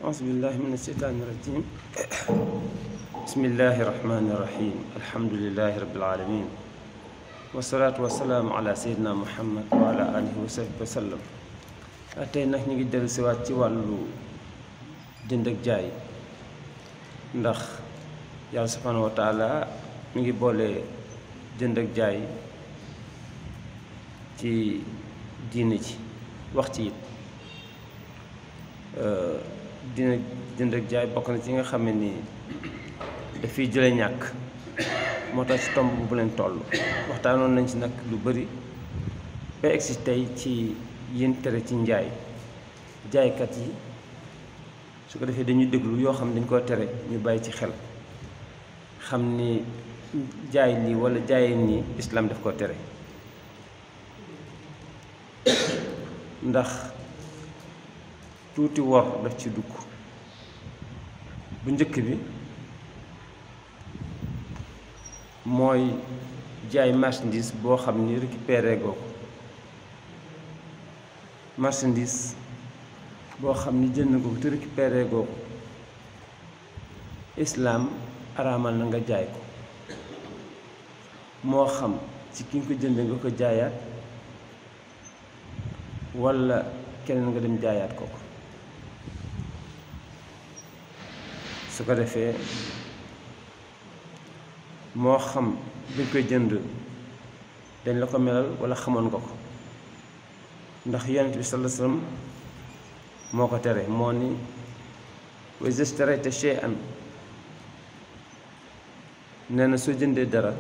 أعوذ بالله من الشيطان الرجيم. بسم الله الرحمن الرحيم. الحمد لله رب العالمين والصلاة والسلام على سيدنا محمد وعلى آله وصحبه وسلم. tey nag ñu ngi dellu siwaat ci wàllu jënd ak jaay ndax yàlla subhanahu wa taala mi ngi boole jënd ak jaay ci diine ji wax ci it dina jënd ak jaay bokk na ci nga xam ne nii dafiy jële ñàkk moo tax ci tomb bu leen toll waxtaanoon nañ ci nag lu bari ba egsi tey ci yéen tere ci njaay jaaykat yi su ko defee dañuy déglu yoo xam ne dañ koo tere ñu bàyyi ci xel xam ni jaay lii walla jaayee nii islaam daf koo tere ndax tuuti wor daf ci dugg bu njëkk bi mooy jaay marchandise boo xam ni récupéré goo ko marchandise boo xam ni jënd nga ko te récupéré goo ko islaam araamal na nga jaay ko moo xam ci ki nga ko jënd nga ko jaayaat walla keneen nga dem jaayaat ko su ko defee moo xam bi nga koy jënd dañ la ko melal walla xamoon nga ko ndax yonent bi sallallahu alayhi wasallam moo ko tere moo ni wa iza ishtarayta shay'an nee na soo jëndee dara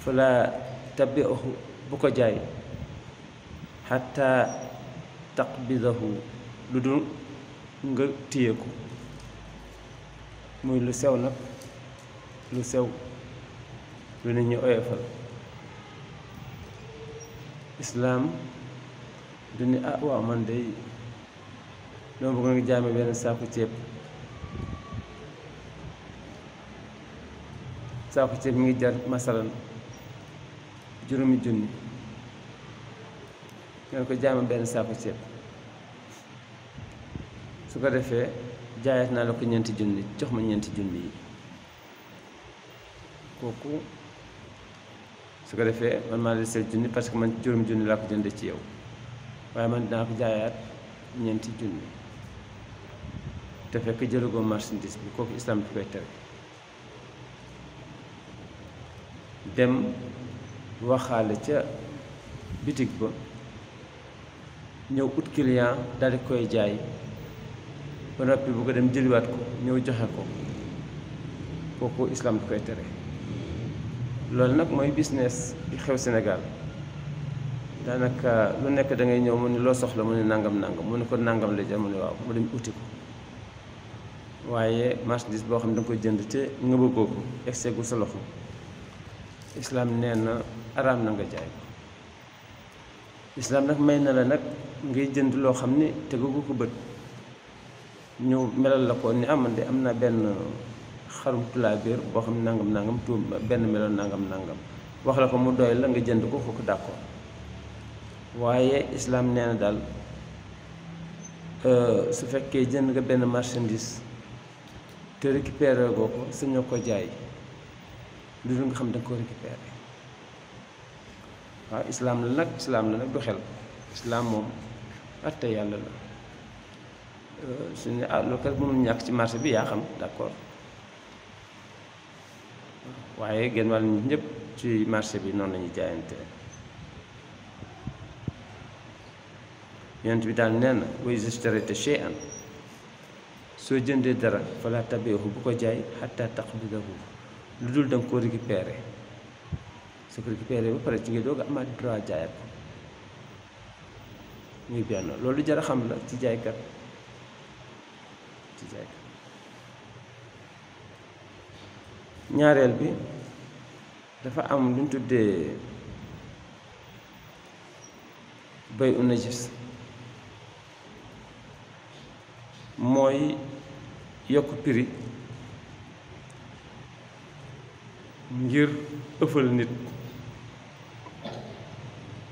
fala tabi'hu bu ko jaay xatta taqbidahu lu dul nga téye ko muy lu sew nag lu sew lu nit ñi oyofal islaam du ni waaw man de dama bëgg nga jaame benn saaku ceeb mi ngi jar masalan juróomi junni ngeen ko jaame benn saaku ceeb su ko defee jaayaat naa la ko ñeenti junni jox ma ñeenti junni yi kooku su ko defee man maa la deseel junni parce que man juróomi junni laa ko jënde ci yow waaye man dinaa ko jaayaat ñeenti junni te fekk jëlagoo marchandise bi kooku islam bi koy tere dem waxaale ca bitig ba ñëw ut client daal di koy jaay ba noppi bu ko dem jëliwaat ko ñëw joxe ko kooku islam bi koy tere loolu nag mooy business bi xew Sénégal daanaka lu nekk da ngay ñëw mu ne loo soxla mu ne nangam mu ne ko nangam la jar mu ne waaw mu dem uti ko waaye marchandise boo xam ne da nga koy jënd te nga bëggoo ko egseegul sa loxo islaam nee na araam na nga jaay ko islaam nag may na la nag ngay jënd loo xam ne tegagu ko bët ñëw melal la ko ni man de am na benn xarum tulaabeer boo xam ne nangam tu benn melal nangam wax la ko mu doy la nga jënd ko kooku d'accord waaye islaam nee na daal su fekkee jënd nga benn marchandise te récupéré goo ko sañoo ko jaay lu dul nga xam da nga ko récupéré waaw islaam la nag du xel islaam moom atte yàlla la su ne loolu kat mënul ñàkk ci marché bi yaa xam d'accord waaye genn wàll nit ñëpp ci marché bi noonu lañuy jaayante yonent bi daal nee na wa iza ishtarayta shay'an soo jëndee dara fala tabi'hu bu ko jaay hatta taqbidahu lu dul da nga ko récupéré su ko récupéré ba pare ci nga doog a amaat droit jaayaat ko muy benn loolu jar a xam la ci jaaykat ñaareel bi dafa am lu ñu tuddee bay u najis mooy yokk prix ngir ëffal nit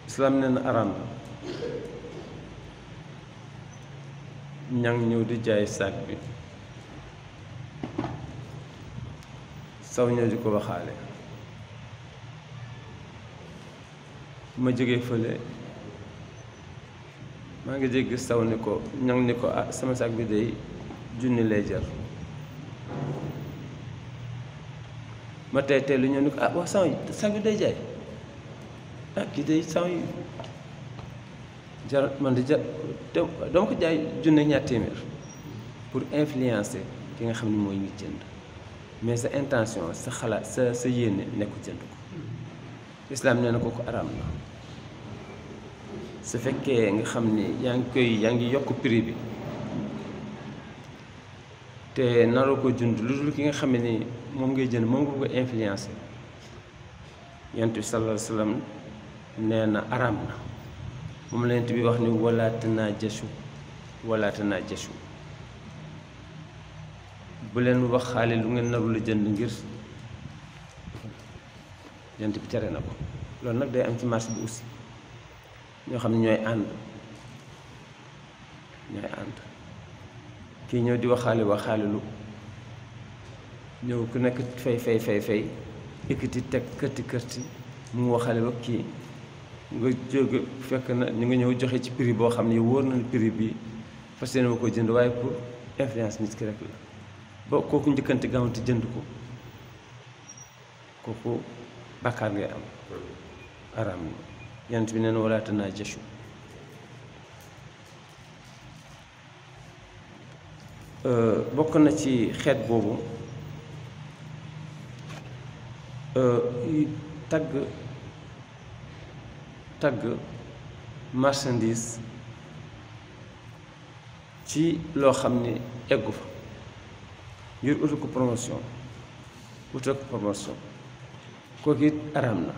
islaam nee na araam ñang ñëw di jaay sac bi saw ñëw di ko waxaale ma jógee fële maa ngi dégg saw ni ko ñang ni ko ah sama sac bi day junni lay jar ma tey lu ñëw ni ko ah wax sac bi day jaay ah kii day saw yi jar man di jar dama ko jaay junne ñaar téeméer pour influencer ki nga xam ne mooy ngi jënd mais sa intention sa xalaat sa yéene nekku jënd ko islaam nee na ko araam na su fekkee nga xam ni yaa ngi yokk prix bi te naroo ko jënd lu dul ki nga xam ne ni moom ngay jënd moom nga ko influencer yonent bi sallallahu alayhi wa sallam nee na araam na moom la yonent bi wax ni wala tanaajashu bu leen waxaale lu ngeen narul a jënd ngir yonent bi tere na ko loolu nag day am ci marché bi aussi ñoo xam ne ñooy ànd kii ñëw di waxaale lu ñëw ku nekk fay ekkati teg kërti mu waxaale ba kii nga jóge fekk na ñu nga ñëw joxe ci prix boo xam ne wóor na prix bi fas yéene ma ko jënd waaye pour influence nit ki rek la ba kooku njëkkante gaawante jënd ko kooku bàkkaar ngay am araam na yonent bi nee na wala tanaajashu bokk na ci xeet boobu tagg marchandise ci loo xam ne eggu fa ngir utal ko promotion kooku it araam na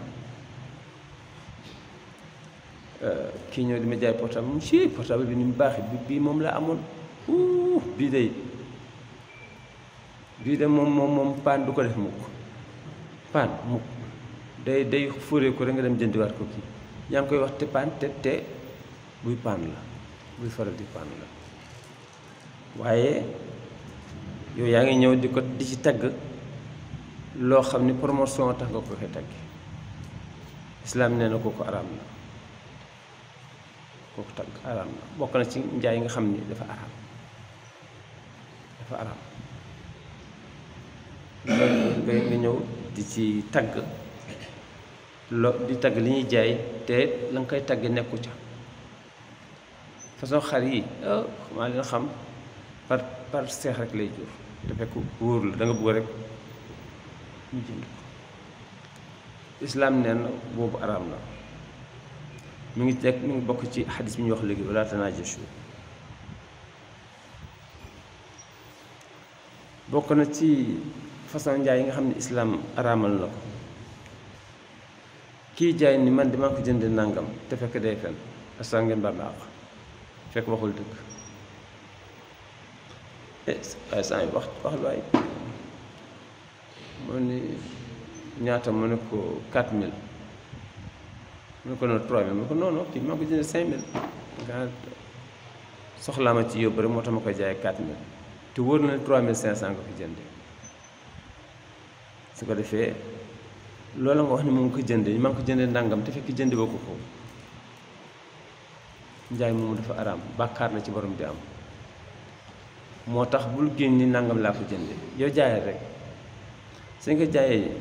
kii ñëw di ma jaay portable mu ci portable bi ni mu baaxee bii moom laa amoon bii de moom paan du ko def mukk day fóoree ko rek nga dem jëndiwaat ko kii yaa ngi koy wax te paan te buy paan la buy faral di paan la waaye yow yaa ngi ñëw di ci tagg loo xam ni promotion tax nga ko koy tagg islaam nee na kooku araam na kooku tagg araam na bokk na ci njaay yi nga xam ni dafa araam nga ñëw di ci tagg di tagg li ñuy jaay te la nga koy tagg nekku ca façon xar yi maa leen xam par seex rek lay jur te fekk wóor la da nga bëgg rek ñu jënd ko islaam nee na boobu araam na mi ngi bokk ci xadis bi ñu wax léegi wala tanaajashu bokk na ci façon njaay yi nga xam ne islaam araamal na ko kii jaay ni man dama ko jënd nangam te fekk day fen asa ngeen ba baax fekk waxul dëgg waaye saa yi wax lu waay moo ni ñaata mu ne ko 4000 mu ne ko noonu 3000 mu ne ko non kii maa ko jënd 5000 nga soxlaa ma ci yóbbu rek moo tax ma koy jaay 4000 te wóor na ne 3500 nga ko jëndee su ko defee loolu nga wax ni moom ko jëndee maa ngi ko jëndee ndàngam te fekk jënde boo ko foofu njaay moomu dafa araam bàkkaar la ci borom di am moo tax bul génn ni nangam laa ko jëndee yow jaayal rek su nga jaayee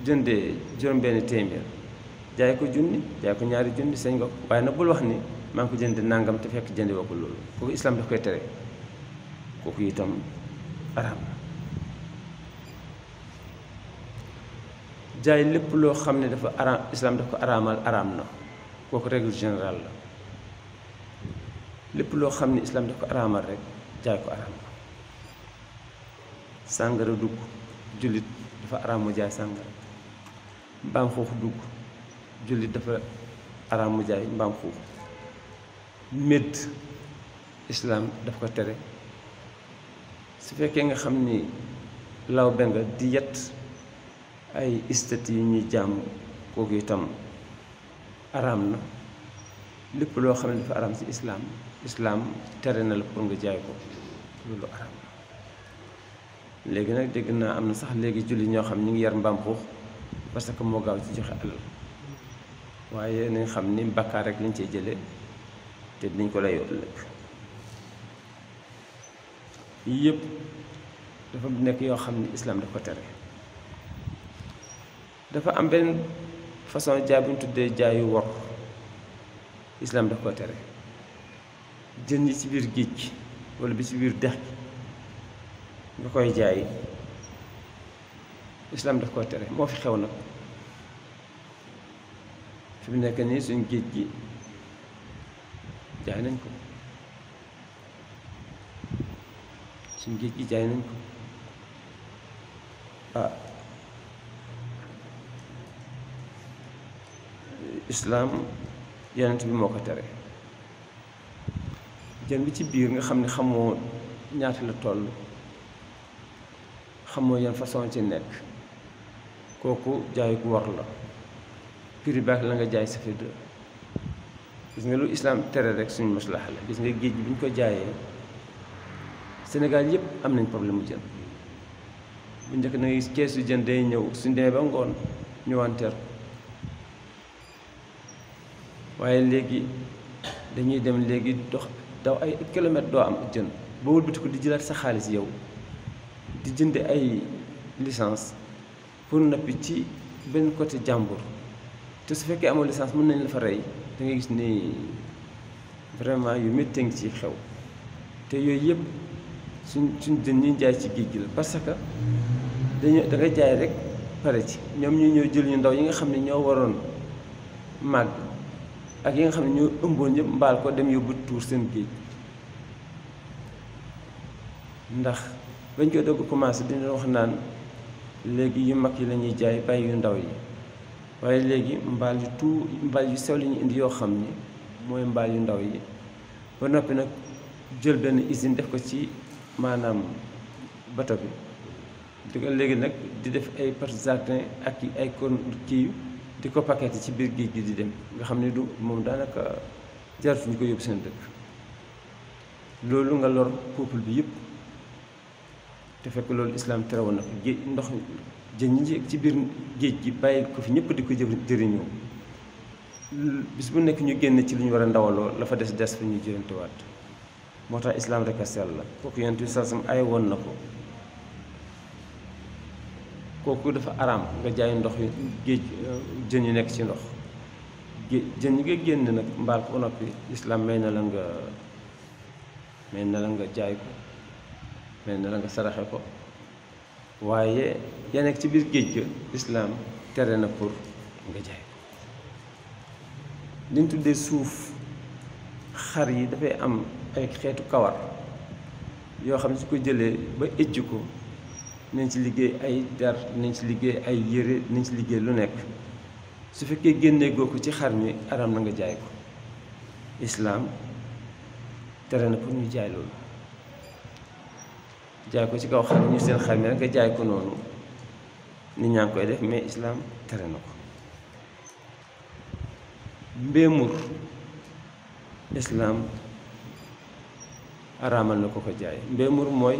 jëndee juróom-benn téeméer jaay ko junni jaay ko ñaari junni sañ nga ko waaye nag bul wax ni maa ngi ko jëndee nangam te fekk jënde boo ko loolu kooku islam daf koy tere kooku itam araam na jaay lépp loo xam ne dafa araam islam daf ko araamal araam na kooku règle générale la lépp loo xam ne islam daf ko araamal rek jaay ko araam na sàngara dugg jullit dafa araam mu jaay sàngara mbaam xuux dugg jullit dafa araam mu jaay mbaam xuux médd islam daf ko tere su fekkee nga xam ni law benga di yet ay istati yu ñuy jàmm kooku itam araam na lépp loo xam ne dafa araam ci islaam islaam tere na la pour nga jaay ko loolu araam léegi nag dégg naa am na sax léegi julli ñoo xam ñu ngi yar mbaam xuux parce que moo gaaw ci joxe alal waaye nañ xam ni bakkaar rek lañ cey jële te dinañ ko lay ëllëg yii yëpp dafa nekk yoo xam ni islaam daf ko tere dafa am benn façon jaay bu ñu tuddee jaayu wor islaam daf ko tere jën yi ci biir géej gi walla bi ci biir dex gi nga koy jaay islaam daf ko tere moo fi xew nag fi mu nekk nii suñ géej gi jaay nañ ko suñ géej gi jaay nañ ko islaam yonent bi moo ko tere jën bi ci biir nga xam ne xamoo ñaata la toll xamoo yan façon ci nekk kooku jaay ku war la prix baax la nga jaay sa fi gis nga lu islaam tere rek suñu maslaxa la gis nga géej bi bu ñu ko jaayee Sénégal yëpp am nañ problème mu jën bu njëkk na nga keesu jën day ñëw suñ demee ba ngoon ñu wanteer waaye léegi dañuy dem léegi dox daw ay kilomètres doo am jën ba wëlbati ko di jëlaat sa xaalis yow di jënd ay licence pour nappi ci benn côté jàmbur te su fekkee amoo licence mën nañ la fa rey da ngay gis ni vraiment yu métti ngi ci xew te yooyu yëpp suñ jën ñi jaay ci géej gi la parce que da nga jaay rek pare ci ñoom ñu ñëw jël ñu ndaw yi nga xam ne ñoo waroon màgg ak yi nga xam ne ñoo ëmboon yëpp mbaal ko dem yóbbu tuur seen géej ndax bañ koy dogg commencé dina wax naan léegi yu mag yi la ñuy jaay bàyyi yu ndaw yi waaye léegi mbaal yu sew la ñu indi yoo xam ni mooy mbaal yu ndaw yi ba noppi nag jël benn usine def ko ci maanaam bato bi di ko léegi nag di def ay porte-jardin ak ay kon kii di ko paqueté ci biir géej gi di dem nga xam ne du moom daanaka jaratu ñu ko yóbbu seen dëkk loolu nga lor peuple bi yëpp te fekk loolu islaam tere woon na ko géej ndox jën ñi ci biir géej gi bàyyi ko fi ñëpp di ko jëriñoo bis bu nekk ñu génn ci lu ñu war a ndawaloo la fa des fa ñuy jërantewaat moo tax islaam rek a sell la kooku yonent bi sallam ay woon na ko kooku dafa araam nga jaay ndox yu géej jën yu nekk ci ndox jën yi nga génn nag mbaal ko noppi islaam may na la nga jaay ko may na la nga saraxe ko waaye ya nekk ci biir géej ga islaam tere na pour nga jaay ko liñ tuddee suuf xar yi dafay am ay xeetu kawar yoo xam ne su ko jëlee ba ëcc ko nañ ci liggéey ay der nañ ci liggéey ay yére nañ ci liggéey lu nekk su fekkee génnee goo ko ci xar mi aram na nga jaay ko islaam tere na pour ñu jaay loolu jaay ko ci kaw xar ñu seen xar mi rek nga jaay ko noonu nit ñaa ngi koy def mais islaam tere na ko mbéemur islaam araamal na ko ko jaay mbéemur mooy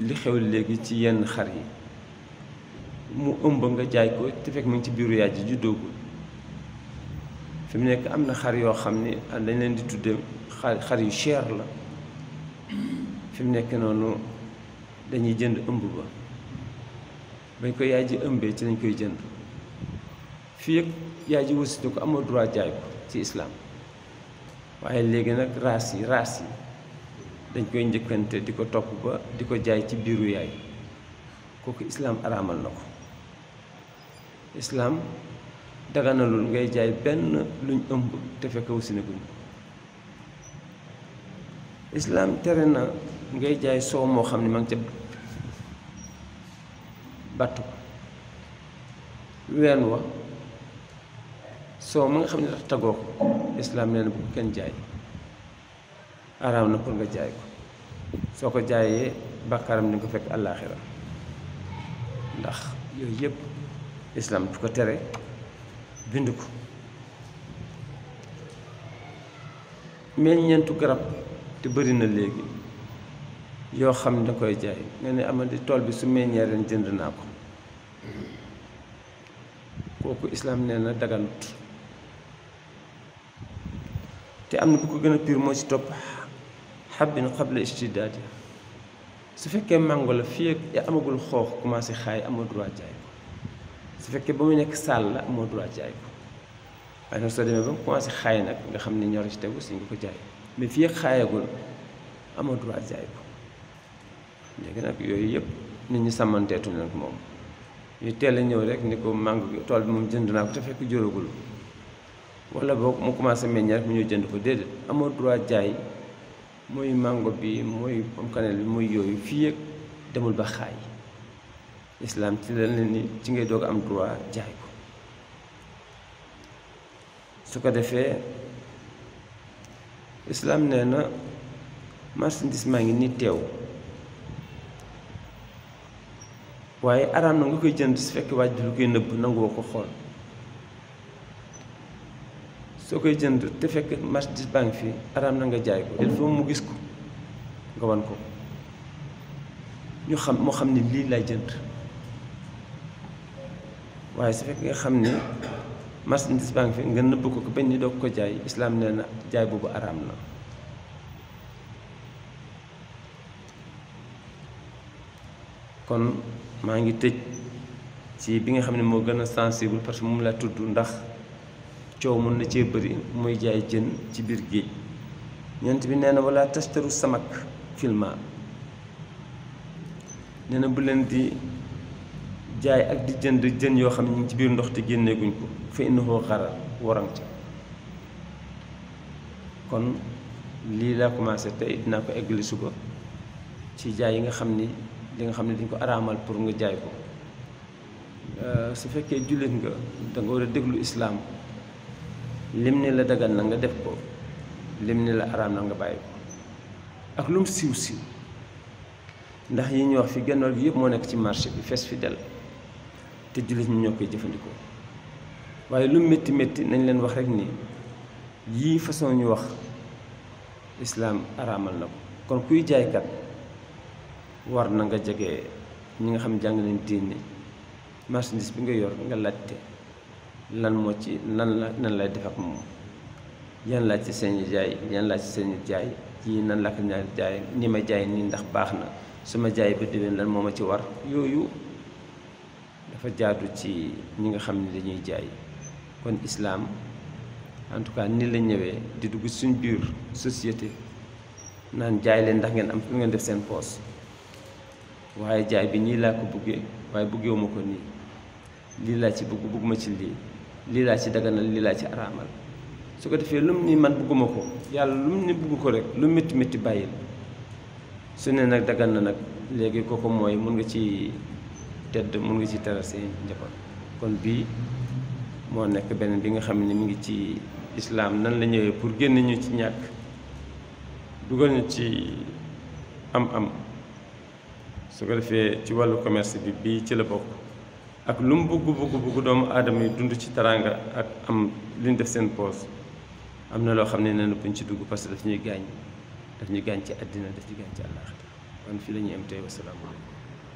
li xew léegi ci yenn xar yi mu ëmb nga jaay ko te fekk mu ngi ci biiru yaay ji juddoogul fi mu nekk am na xar yoo xam ni dañ leen di tudde xar yu cher la fi mu nekk noonu dañuy jënd ëmb ba bañ ko yaay ji ëmbee ci lañ koy jënd fii ak yaay ji wasitu ko amoo droit jaay ko ci islaam waaye léegi nag raas yi dañ koy njëkkante di ko topp ba di ko jaay ci biiru yaay kooku islaam araamal na ko islaam daganalul ngay jaay benn luñ ëmb te fekk wasina guñ islaam tere na ngay jaay soow moo xam ne ma ngi ca battu ween wa soow ma nga xam ne tax tagoo ko islaam nee na bu ko kenn jaay araam na pour nga jaay ko soo ko jaayee bàkkaaram ni ko fekk àllaaxira ndax yooyu yëpp islaam du ko tere bind ko meññeentu garab te bëri na léegi yoo xam ne da koy jaay nga ne amadi tool bi su meññee ren jënd naa ko kooku islaam nee na daganut te am na bu ko gën a pire moo ci topp xabbin qabla ishtidaadi su fekkee màngo la fii ak amagul xoox commencé xaay amoo droit jaay ko su fekkee ba mu nekk saal la amoo droit jaay ko waaye nag soo demee ba mu commencé xaay nag nga xam ne ñor ci tegu si nga ko jaay mais fii ak xaayagul amoo droit jaay ko léegi nag yooyu yëpp nit ñi sàmmanteetu nag moom ñu teel a ñëw rek ni ko màngo tool bi moom jënd naa ko te fekk jóoragul wala boog mu commencé meññ rek mu ñëw jënd ko déedéet amoo droit jaay mooy màngo bi mooy pomkaneel bi mooy yooyu fii ak demul ba xaay islaam ci la ni ci ngay doog am droit jaay ko su ko defee islaam nee na marchandise maa ngi ni teew waaye araam na nga koy jënd su fekkee waaj lu koy nëbb nanguwoo ko xool soo koy jënd te fekk marchandise baa ngi fi araam na nga jaay ko il faut mu gis ko nga wan ko ñu xam moo xam ne lii lay jënd waaye su fekk nga xam ne marchandise baa ngi fi nga nëbb ko bañ ni doo ko jaay islaam nee na jaay boobu araam na kon maa ngi tëj ci bi nga xam ne moo gën a sensible parce que moom la tudd ndax coow mën na cee bëri muy jaay jën ci biir géej ñeent bi nee na wala tastaru samak filma nee na bu leen di jaay ak di jënd jën yoo xam ne ñu ngi ci biir ndox te génneeguñ ko fa innahu xarar warang ca kon lii laa commencé tey dinaa ko eggali suba ci jaay yi nga xam ni li nga xam ne dañ ko araamal pour nga jaay ko su fekkee jullit nga da nga war a déglu islaam lim ni la dagan na nga def ko lim ni la araam na nga bàyyi ko ak lu mu siiw siiw ndax yi ñuy wax fi gennoor gi yëpp moo nekk ci marché bi fees fi del te jullit ñi ñoo koy jëfandikoo waaye lu métti métti nañ leen wax rek ni yii façon ñu wax islaam araamal na ko kon kuy jaaykat war na nga jege ñi nga xam jàng nañ diine marchandise bi nga yor nga laajte lan moo ci nan lay def ak moom yan laaj ci seen jaay yan laaj ci seen jaay yii nan la ko ñaar jaay ni ma jaay nii ndax baax na su ma jaay ba déwén lan moo ma ci war yooyu dafa jaadu ci ñi nga xam ne dañuy jaay kon islaam en tout cas ni la ñëwee di dugg suñ biir société naan jaay leen ndax ngeen am lu ngeen def seen poos waaye jaay bi nii laa ko buggee waaye buggeewuma ko nii lii laa ci bugguma ci lii laa ci daganal lii laa ci araamal su ko defee lum ni man bugguma ko yàlla lum ni bugg ko rek lu métti métti bàyyil su ne nag dagan na nag léegi kooku mooy mun nga ci tedd mun nga ci teral seen njaboot kon bii moo nekk beneen bi nga xam ne mi ngi ci islaam nan la ñëwee pour génn ñu ci ñàkk dugal ñu ci am su ko defee ci wàllu commerce bi bii ci la bokk ak lu mu bugg doomu aadama yi dund ci teraanga ak am li ñu def seen poos am na loo xam ne nee na buñ ci dugg parce que daf ñuy gaañ ci àddina daf ñuy gaañ ci àllaaxira kon fii la ñuy am tey wasalaamaaleykum